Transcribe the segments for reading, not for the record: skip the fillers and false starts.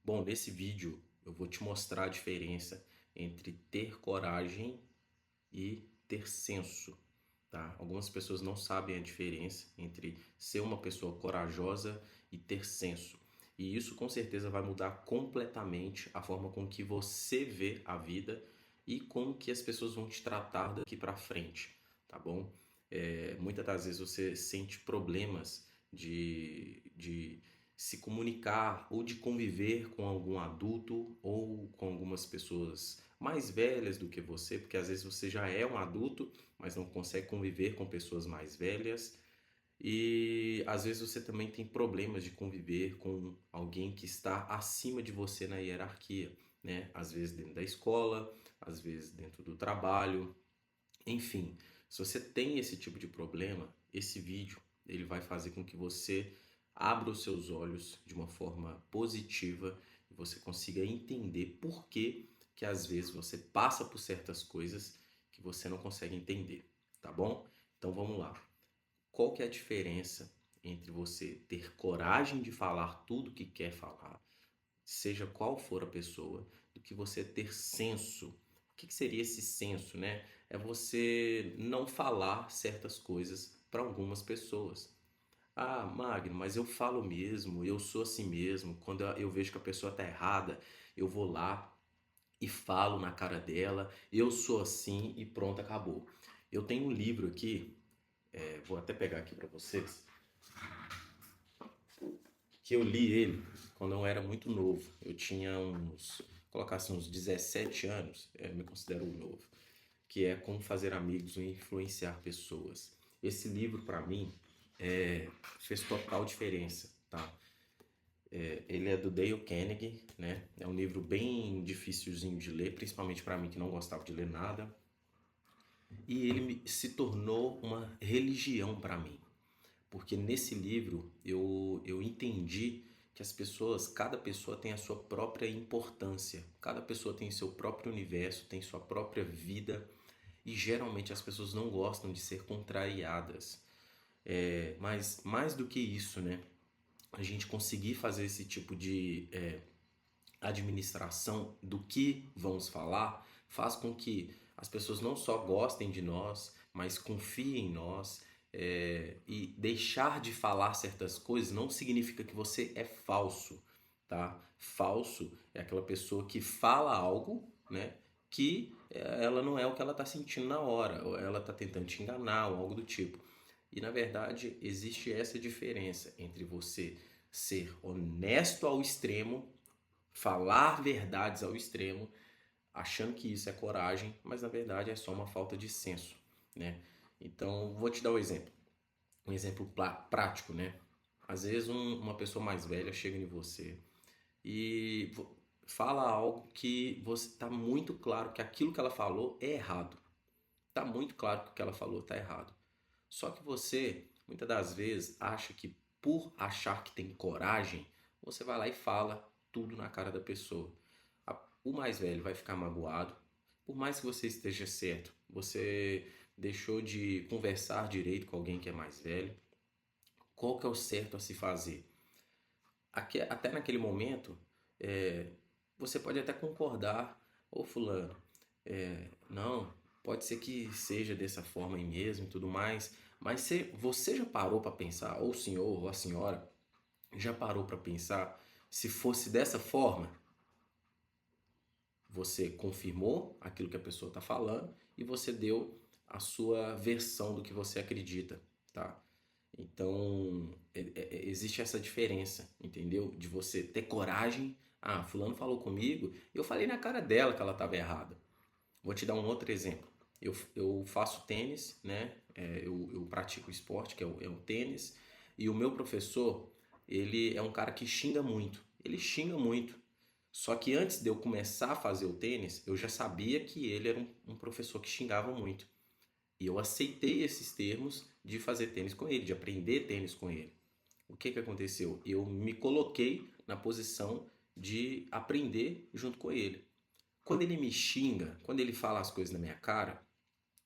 Bom, nesse vídeo eu vou te mostrar a diferença entre ter coragem e ter senso, tá? Algumas pessoas não sabem a diferença entre ser uma pessoa corajosa e ter senso. E isso com certeza vai mudar completamente a forma com que você vê a vida e como que as pessoas vão te tratar daqui para frente, tá bom? Muitas das vezes você sente problemas de se comunicar ou de conviver com algum adulto ou com algumas pessoas mais velhas do que você, porque às vezes você já é um adulto, mas não consegue conviver com pessoas mais velhas. E às vezes você também tem problemas de conviver com alguém que está acima de você na hierarquia, né? Às vezes dentro da escola, às vezes dentro do trabalho, enfim. Se você tem esse tipo de problema, esse vídeo ele vai fazer com que você abra os seus olhos de uma forma positiva e você consiga entender por que às vezes você passa por certas coisas que você não consegue entender, tá bom? Então vamos lá. Qual que é a diferença entre você ter coragem de falar tudo que quer falar, seja qual for a pessoa, do que você ter senso? O que seria esse senso, né? É você não falar certas coisas para algumas pessoas. Ah, Magno, mas eu falo mesmo, eu sou assim mesmo. Quando eu vejo que a pessoa está errada, eu vou lá e falo na cara dela, eu sou assim e pronto, acabou. Eu tenho um livro aqui, vou até pegar aqui para vocês, que eu li ele quando eu era muito novo. Eu tinha colocar assim, uns 17 anos, eu me considero novo, que é Como Fazer Amigos e Influenciar Pessoas. Esse livro, para mim, fez total diferença, tá? Ele é do Dale Carnegie, né? É um livro bem dificilzinho de ler, principalmente para mim que não gostava de ler nada. E ele se tornou uma religião para mim. Porque nesse livro eu entendi que as pessoas, cada pessoa tem a sua própria importância, cada pessoa tem seu próprio universo, tem sua própria vida e geralmente as pessoas não gostam de ser contrariadas. Mas mais do que isso, né? A gente conseguir fazer esse tipo de administração do que vamos falar faz com que as pessoas não só gostem de nós, mas confiem em nós. E deixar de falar certas coisas não significa que você é falso, tá? Falso é aquela pessoa que fala algo, né? Que ela não é o que ela está sentindo na hora, ou ela está tentando te enganar, ou algo do tipo. E na verdade existe essa diferença entre você ser honesto ao extremo, falar verdades ao extremo, achando que isso é coragem, mas na verdade é só uma falta de senso, né? Então, vou te dar um exemplo prático, né? Às vezes uma pessoa mais velha chega em você e fala algo que você está muito claro que aquilo que ela falou é errado. Está muito claro que o que ela falou está errado. Só que você, muitas das vezes, acha que por achar que tem coragem, você vai lá e fala tudo na cara da pessoa. O mais velho vai ficar magoado. Por mais que você esteja certo, você deixou de conversar direito com alguém que é mais velho. Qual que é o certo a se fazer? Até naquele momento, é, você pode até concordar, ô fulano, não, pode ser que seja dessa forma aí mesmo e tudo mais, mas você já parou para pensar, ou o senhor ou a senhora já parou para pensar se fosse dessa forma? Você confirmou aquilo que a pessoa está falando e você deu a sua versão do que você acredita, tá? Então, existe essa diferença, entendeu? De você ter coragem. Ah, fulano falou comigo, eu falei na cara dela que ela estava errada. Vou te dar um outro exemplo. Eu faço tênis, né? Eu pratico esporte, que é o tênis, e o meu professor, ele é um cara que xinga muito. Ele xinga muito. Só que antes de eu começar a fazer o tênis, eu já sabia que ele era um professor que xingava muito. E eu aceitei esses termos de fazer tênis com ele, de aprender tênis com ele. O que aconteceu? Eu me coloquei na posição de aprender junto com ele. Quando ele me xinga, quando ele fala as coisas na minha cara,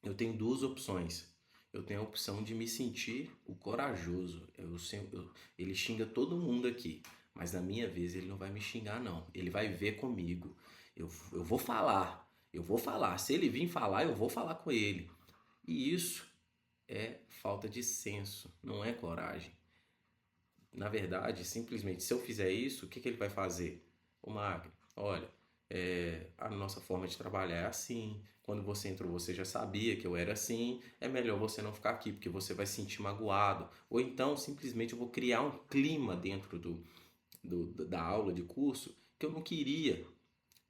eu tenho duas opções. Eu tenho a opção de me sentir o corajoso. Ele xinga todo mundo aqui. mas na minha vez ele não vai me xingar, não. Ele vai ver comigo. Eu vou falar. Eu vou falar. Se ele vir falar, eu vou falar com ele. E isso é falta de senso, não é coragem. Na verdade, simplesmente, se eu fizer isso, o que ele vai fazer? O Magno, olha, a nossa forma de trabalhar é assim. Quando você entrou, você já sabia que eu era assim. É melhor você não ficar aqui, porque você vai se sentir magoado. Ou então, simplesmente, eu vou criar um clima dentro da aula de curso que eu não queria,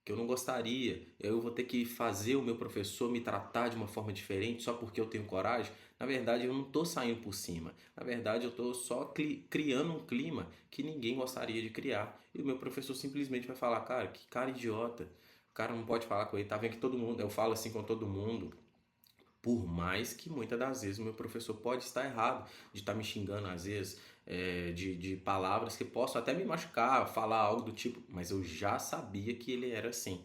que eu não gostaria. Eu vou ter que fazer o meu professor me tratar de uma forma diferente só porque eu tenho coragem. Na verdade, eu não estou saindo por cima. Na verdade, eu estou só criando um clima que ninguém gostaria de criar. E o meu professor simplesmente vai falar, cara, que cara idiota. O cara não pode falar com ele. Tá vendo que todo mundo, eu falo assim com todo mundo. Por mais que muitas das vezes o meu professor pode estar errado, de estar me xingando às vezes, de palavras que possam até me machucar, falar algo do tipo, mas eu já sabia que ele era assim.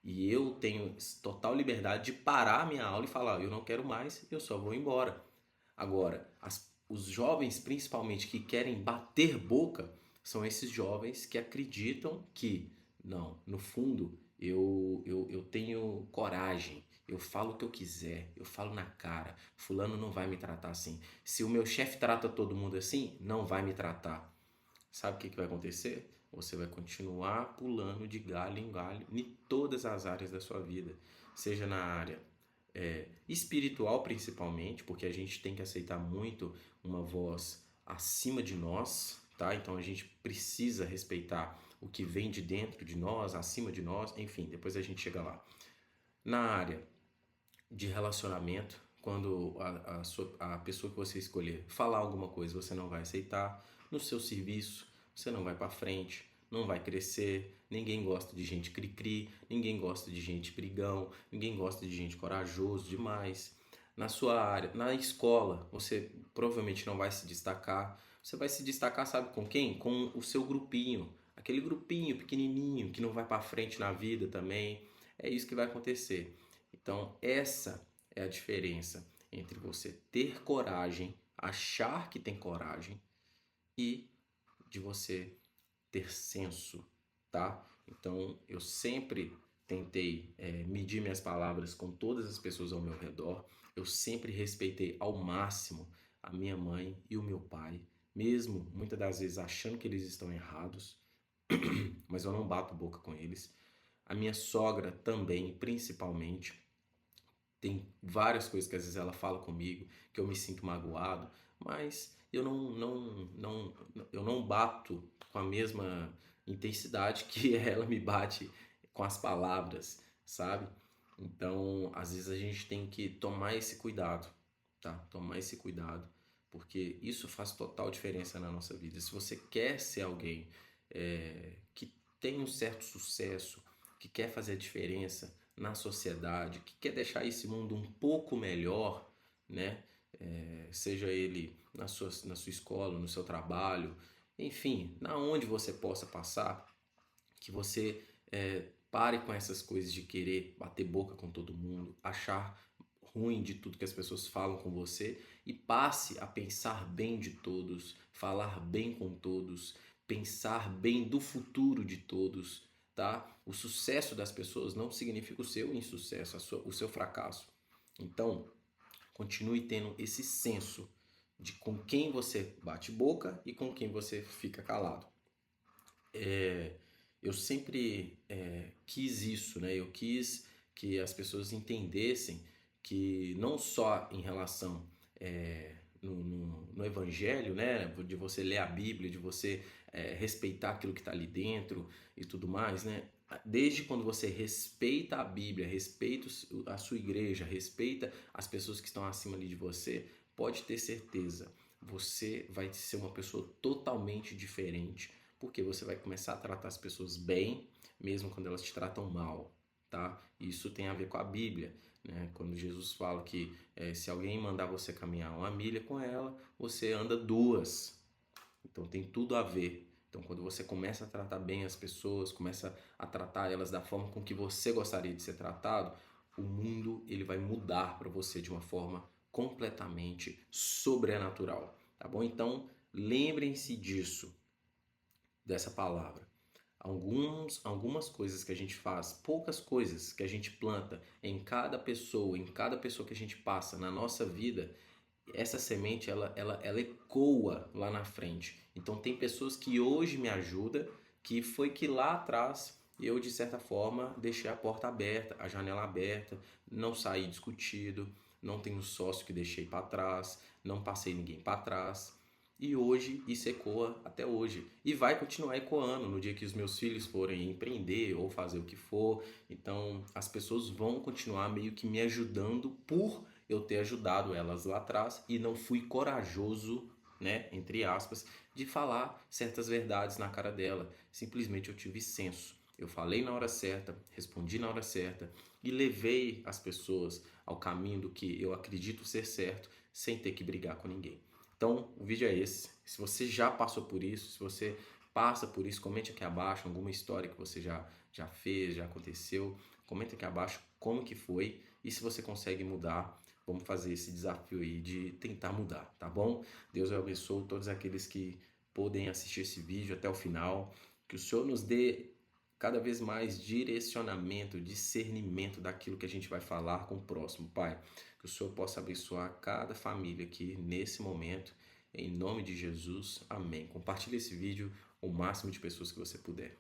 E eu tenho total liberdade de parar a minha aula e falar, eu não quero mais, eu só vou embora. Agora, os jovens principalmente que querem bater boca, são esses jovens que acreditam que, não, no fundo, eu tenho coragem, eu falo o que eu quiser, eu falo na cara, fulano não vai me tratar assim. Se o meu chefe trata todo mundo assim, não vai me tratar. Sabe o que vai acontecer? Você vai continuar pulando de galho em galho em todas as áreas da sua vida, seja na área espiritual principalmente, porque a gente tem que aceitar muito uma voz acima de nós, tá? Então a gente precisa respeitar o que vem de dentro de nós, acima de nós, enfim, depois a gente chega lá. Na área de relacionamento, quando a pessoa que você escolher falar alguma coisa, você não vai aceitar. No seu serviço, você não vai para frente, não vai crescer. Ninguém gosta de gente cri-cri, ninguém gosta de gente brigão, ninguém gosta de gente corajoso demais. Na sua área, na escola, você provavelmente não vai se destacar. Você vai se destacar, sabe com quem? Com o seu grupinho, aquele grupinho pequenininho que não vai para frente na vida também. É isso que vai acontecer. Então, essa é a diferença entre você ter coragem, achar que tem coragem e de você ter senso, tá? Então, eu sempre tentei medir minhas palavras com todas as pessoas ao meu redor. Eu sempre respeitei ao máximo a minha mãe e o meu pai, mesmo muitas das vezes achando que eles estão errados, mas eu não bato boca com eles. A minha sogra também, principalmente. Tem várias coisas que às vezes ela fala comigo que eu me sinto magoado, mas eu não bato com a mesma intensidade que ela me bate com as palavras, sabe? Então, às vezes a gente tem que tomar esse cuidado, tá? Tomar esse cuidado, porque isso faz total diferença na nossa vida. Se você quer ser alguém que tem um certo sucesso, que quer fazer a diferença na sociedade, que quer deixar esse mundo um pouco melhor, né? Seja ele na sua escola, no seu trabalho, enfim, na onde você possa passar, que você pare com essas coisas de querer bater boca com todo mundo, achar ruim de tudo que as pessoas falam com você e passe a pensar bem de todos, falar bem com todos, pensar bem do futuro de todos, tá? O sucesso das pessoas não significa o seu insucesso, o seu fracasso. Então, continue tendo esse senso de com quem você bate boca e com quem você fica calado. Eu sempre quis isso, né? Eu quis que as pessoas entendessem que não só em relação no Evangelho, né? De você ler a Bíblia, de você respeitar aquilo que está ali dentro e tudo mais, né? Desde quando você respeita a Bíblia, respeita a sua igreja, respeita as pessoas que estão acima ali de você, pode ter certeza, você vai ser uma pessoa totalmente diferente, porque você vai começar a tratar as pessoas bem, mesmo quando elas te tratam mal, tá? Isso tem a ver com a Bíblia, né? Quando Jesus fala que se alguém mandar você caminhar 1 milha com ela, você anda 2. Então tem tudo a ver. Então quando você começa a tratar bem as pessoas, começa a tratar elas da forma com que você gostaria de ser tratado, o mundo ele vai mudar para você de uma forma completamente sobrenatural, tá bom? Então lembrem-se disso. dessa palavra. Algumas coisas que a gente faz, poucas coisas que a gente planta em cada pessoa que a gente passa na nossa vida, essa semente ela ecoa lá na frente. Então tem pessoas que hoje me ajudam, que foi que lá atrás eu de certa forma deixei a porta aberta, a janela aberta, não saí discutido, não tenho sócio que deixei para trás, não passei ninguém para trás. E hoje isso ecoa até hoje. E vai continuar ecoando no dia que os meus filhos forem empreender ou fazer o que for. Então as pessoas vão continuar meio que me ajudando por eu ter ajudado elas lá atrás e não fui corajoso, né, entre aspas, de falar certas verdades na cara dela. Simplesmente eu tive senso. Eu falei na hora certa, respondi na hora certa e levei as pessoas ao caminho do que eu acredito ser certo, sem ter que brigar com ninguém. Então, o vídeo é esse. Se você já passou por isso, se você passa por isso, comente aqui abaixo alguma história que você já fez, já aconteceu. Comenta aqui abaixo como que foi e se você consegue mudar. Vamos fazer esse desafio aí de tentar mudar, tá bom? Deus abençoe todos aqueles que podem assistir esse vídeo até o final. Que o Senhor nos dê cada vez mais direcionamento, discernimento daquilo que a gente vai falar com o próximo, Pai. Que o Senhor possa abençoar cada família aqui nesse momento. Em nome de Jesus, amém. Compartilhe esse vídeo o máximo de pessoas que você puder.